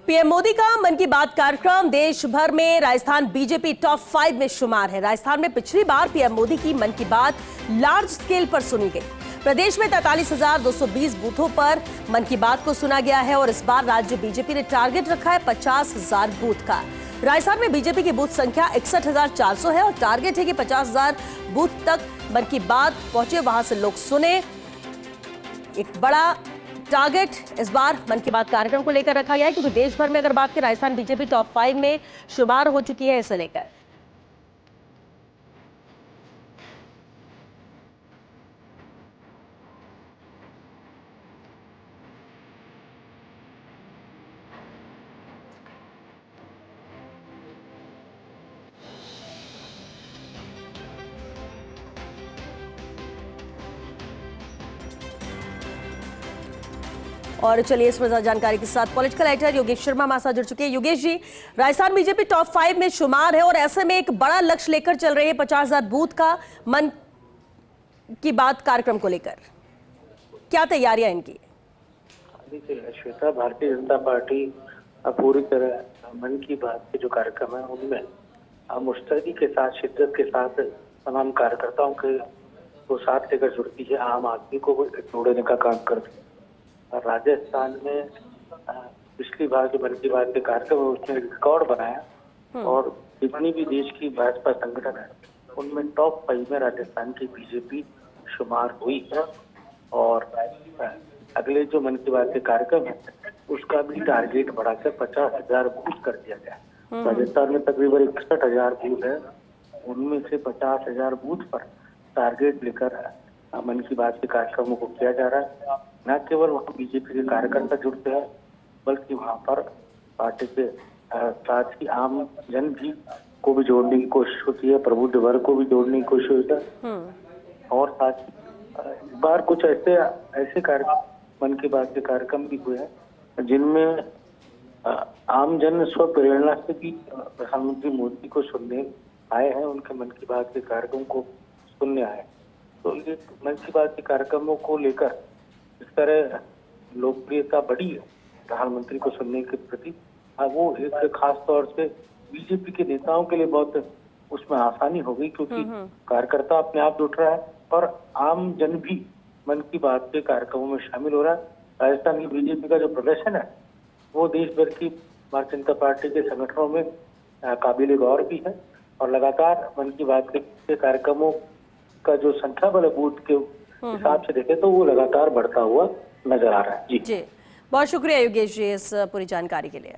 PM Modi का मन की बात कार्यक्रम देश भर में राजस्थान बीजेपी टॉप 5 में शुमार है। राजस्थान में पिछली बार पीएम मोदी की मन की बात लार्ज स्केल पर सुनी गई। प्रदेश में 43,220 बूथों पर मन की बात को सुना गया है और इस बार राज्य बीजेपी ने टारगेट रखा है 50,000 बूथ का। राजस्थान में बीजेपी की बूथ संख्या 61,400 है और टारगेट है कि 50,000 बूथ तक मन की बात पहुंचे, वहां से लोग सुने। एक बड़ा टारगेट इस बार मन की बात कार्यक्रम को लेकर रखा गया है, क्योंकि देश भर में अगर बात करें राजस्थान बीजेपी टॉप 5 में शुमार हो चुकी है इसे लेकर। और चलिए इस पर जानकारी के साथ पॉलिटिकल एडिटर योगेश शर्मा हमारे साथ जुड़ चुके हैं। योगेश जी, राजस्थान बीजेपी टॉप 5 में शुमार है और ऐसे में एक बड़ा लक्ष्य लेकर चल रही है 50,000 बूथ का मन की बात कार्यक्रम को लेकर, क्या तैयारियां इनकी? देखिए श्वेता, भारतीय जनता पार्टी पूरी तरह मन की बात के जो कार्यक्रम है उनमें मुस्तैदी के साथ, शिद्दत के साथ तमाम कार्यकर्ताओं के वो साथ लेकर जुड़ती है, आम आदमी को जोड़ने का काम करती है। राजस्थान में पिछली बार जो मन की बात के कार्यक्रम है उसने रिकॉर्ड बनाया और जितनी भी देश की भाजपा संगठन है उनमें टॉप 5 में राजस्थान की बीजेपी शुमार हुई है। और अगले जो मन की बात के कार्यक्रम है उसका भी टारगेट बढ़ाकर 50,000 बूथ कर दिया गया। राजस्थान में तकरीबन 61,000 बूथ है, उनमें से 50,000 बूथ पर टारगेट लेकर मन की बात के कार्यक्रमों को किया जा रहा है। न केवल वहाँ बीजेपी के कार्यकर्ता जुड़ते हैं बल्कि वहाँ पर पार्टी के साथ ही आम जन भी को भी जोड़ने की कोशिश होती है, प्रबुद्ध वर्ग को भी जोड़ने की कोशिश होती है। और साथ ही इस बार कुछ ऐसे कार्यक्रम मन की बात के कार्यक्रम भी हुए हैं जिनमें आम जन स्व प्रेरणा से भी प्रधानमंत्री मोदी को सुनने आए हैं, उनके मन की बात के कार्यक्रम को सुनने आए। तो ये मन की बात के कार्यक्रमों को लेकर इस तरह लोकप्रियता बढ़ी है प्रधानमंत्री को सुनने के प्रति। वो एक खास तौर से बीजेपी के नेताओं के लिए बहुत उसमें आसानी हो गई, क्योंकि कार्यकर्ता अपने आप जुट रहा है और आम जन भी मन की बात के कार्यक्रमों में शामिल हो रहा है। राजस्थान की बीजेपी का जो प्रदर्शन है वो देश भर की भारतीय जनता पार्टी के संगठनों में काबिल गौर भी है और लगातार मन की बात के कार्यक्रमों का जो संख्या बल बूथ के हिसाब से देखें तो वो लगातार बढ़ता हुआ नजर आ रहा है। जी, बहुत शुक्रिया योगेश जी इस पूरी जानकारी के लिए।